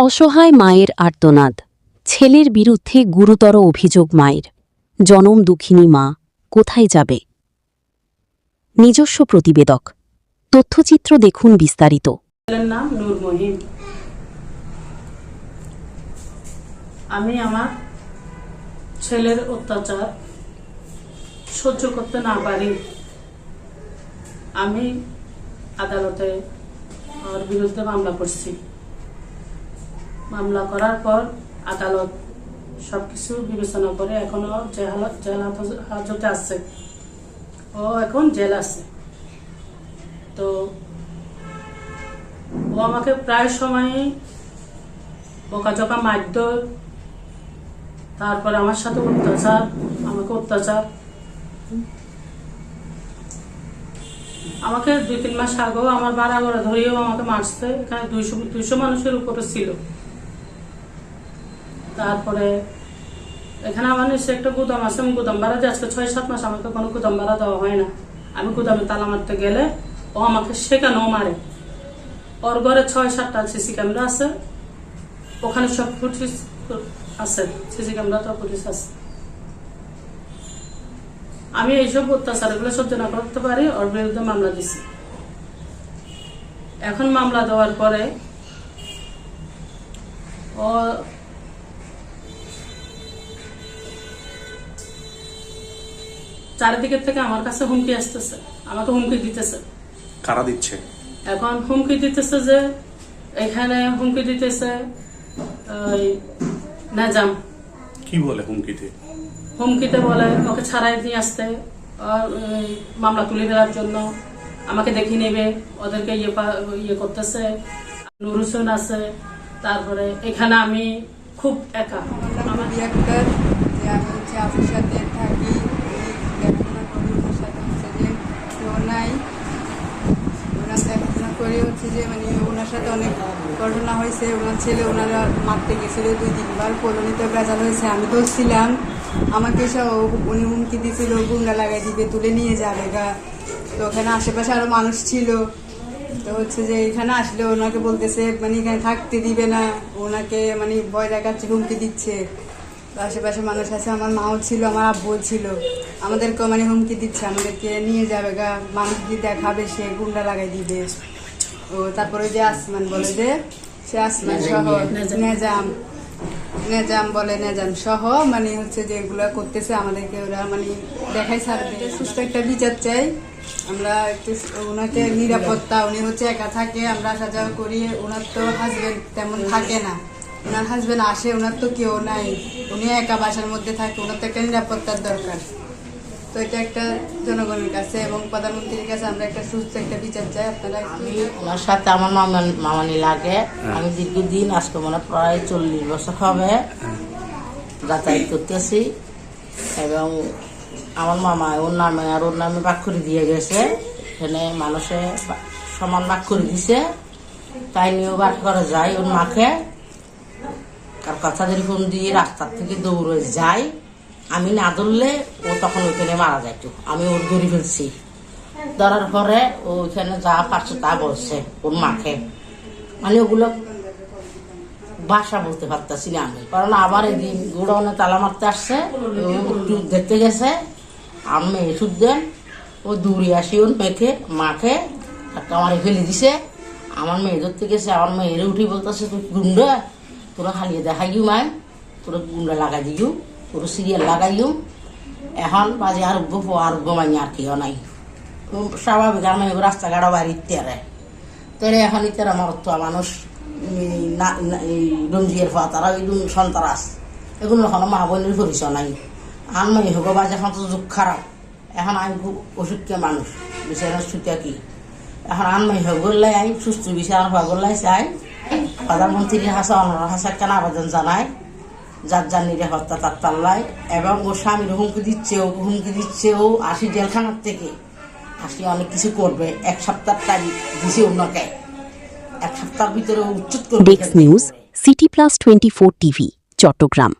অসহায় মায়ের আর্তনাদ, ছেলের বিরুদ্ধে গুরুতর অভিযোগ মায়ের। জনম দুঃখিনী মা কোথায় যাবে? নিজস্ব প্রতিবেদক, তথ্যচিত্র দেখুন বিস্তারিত। নাম নূর মহিম। আমি আমার ছেলের অত্যাচার সহ্য করতে না পারি আমি আদালতে ওর বিরুদ্ধে মামলা করছি। মামলা করার পর আদালত সবকিছু বিবেচনা করে এখনো জেল হাজতে আছে, ও এখন জেল আছে। তো ও আমাকে প্রায় সময় বকাঝকা মারধর, তারপরে আমার সাথে আমাকে অত্যাচার। আমাকে 2-3 মাস আগেও আমার বাড়া গড়া ধরিয়েও আমাকে মারছে। এখানে 200 মানুষের উপরে ছিল। তারপরে এখানে আমার নিশ্চয় একটা গুদাম আছে, আমি গুদাম ভাড়া দিয়ে আজকে 6-7 মাস আমাকে কোনো গুদাম ভাড়া দেওয়া হয় না। আমি গুদামে তালা মারতে গেলে ও আমাকে সেখানেও মারে। ওর ঘরে 6-7টা সিসি ক্যামেরা আছে, ওখানে সব ফুটেজ আছে, সিসি ক্যামেরা তো ফুটেজ আছে। আমি এইসব অত্যাচারগুলো সহ্য না করতে পারি, ওর বিরুদ্ধে মামলা দিছি। এখন মামলা দেওয়ার পরে ও চারিদিকের থেকে আমার কাছে হুমকি আসতেছে, আমাকে হুমকি দিতেছে। কারা দিচ্ছে? এখন হুমকি দিতেছে যে এখানে হুমকি দিতেছে নাজাম। কি বলে হুমকিতে? হুমকিতে বলে ওকে ছাড়াই নিয়ে আসতে, মামলা তুলে দেওয়ার জন্য আমাকে দেখে নেবে, ওদেরকে ইয়ে করতেছে। নুর হোসেন আছে, তারপরে এখানে আমি খুব একা। আমার ডিরেক্টর যে আমি হচ্ছে আপুর সাথে থাকি, দেখাশোনা করি, ওর সাথে হচ্ছে যে কেউ নাই, ওনার দেখাশোনা করে হচ্ছে যে মানে ওনার সাথে অনেক ঘটনা হয়েছে। ওনার ছেলে ওনারা মারতে গেছিল 2-3 বার, কলোনিতে বেজাল হয়েছে। আমি তো ছিলাম, আমাকে উনি হুমকি দিয়েছিল গুন্ডা লাগাই দিবে, তুলে নিয়ে যাবে গা। তো ওখানে আশেপাশে আরো মানুষ ছিল। তো হচ্ছে যে এখানে আসলে ওনাকে বলতেছে মানে এখানে থাকতে দিবে না, ওনাকে মানে ভয় দেখাচ্ছে, হুমকি দিচ্ছে। তো আশেপাশে মানুষ আছে, আমার মাও ছিল, আমার আব্বুও ছিল, আমাদেরকেও মানে হুমকি দিচ্ছে, আমাদেরকে নিয়ে যাবে গা, মানুষ দিয়ে দেখাবে, সে গুন্ডা লাগাই দিবে। ও তারপরে যে আসমান বলে যে সে আসমান সহ নেজাম বলে, নেজাম সহ মানে হচ্ছে যে এগুলো করতেছে আমাদেরকে, ওরা মানে দেখাই ছাড়বে। সুস্থ একটা বিচার চাই আমরা, একটু ওনাকে নিরাপত্তা। উনি হচ্ছে একা থাকে, আমরা আসা যাওয়া করি। ওনার তো হাজবেন্ড তেমন থাকে না, ওনার হাজবেন্ড আসে, ওনার তো কেউ নাই, উনি একা বাসার মধ্যে থাকে। ওনার তো একটা নিরাপত্তার দরকার। তো এটা একটা জনগণের কাছে এবং প্রধানমন্ত্রীর কাছে আমরা একটা সুস্থ একটা বিচার চাই। আপনারা আমি ওনার সাথে আমার মামানি লাগে, আমি দীর্ঘদিন আজকে মনে প্রায় 40 বছর হবে যাতায়াত করতেছি। এবং আমার মামা ওর নামে আর ওর নামে ভাগ করে দিয়ে গেছে, এখানে মানুষে সমান ভাগ করে দিছে। তাই নিয়েও ভাগ করা যায় ওর মাকে। আর কথা যদি ফোন দিয়ে রাস্তার থেকে দৌড়ে যায়, আমি না ধরলে ও তখন ওইখানে মারা যাইত। আমি ওর ধরে ফেলছি, ধরার পরে ও ওইখানে যা পারছে তা বলছে ওর মাকে। মানে ওগুলো ভাষা বলতে পারতেছি না আমি, কারণ আবার এদিন গোডাউনে তালা মারতে আসছে, একটু দেখতে গেছে। আর মেয়ে শুদ্ধেন ও দূরে আসি ওর মাকে একটা মারে ফেলে দিছে। আমার মেয়ে ধরতে গেছে, আমার মেয়েরে উঠি বলতেছে তুই গুন্ডা, তোরা হালিয়ে দেখাইও মায়, তোরা গুন্ডা লাগাই দিও, তোর সিরিয়াল লাগাইও। এখন বাজে আরোগ্য মানি আর কেউ নাই, স্বাভাবিক। আর মেয়ে রাস্তাঘাট বাড়ি ইত্যারে তোরে এখন ইত্যারা মরত্ব মানুষ রঞ্জিয়ের ফা তারা ওই সন্তারাস, এগুলো এখন মা বোনের পরিচয় নাই। আর মেয়ে হোক বাজে এখন তো যুগ খারাপ। এখন আমি খুব অসুখকে মানুষ, বিচারের সুতা কি এখন আন মেয়ে হোক করলে আমি সুস্থ বিচার হওয়া করলে চাই। প্রধানমন্ত্রীর হাসা অনার হাসা কেন আবেদন জানায়, যার যার নিরাপত্তা তার পাল্লায়। এবং ওর স্বামীর হুমকি দিচ্ছে ও 80 জেলখানার থেকে আসি অনেক কিছু করবে। 1 সপ্তাহ টাইম দিছে ওনাকে, 1 সপ্তাহের ভিতরে উচ্ছেদ করবে। Desk news, city plus 24 TV, Chittagong.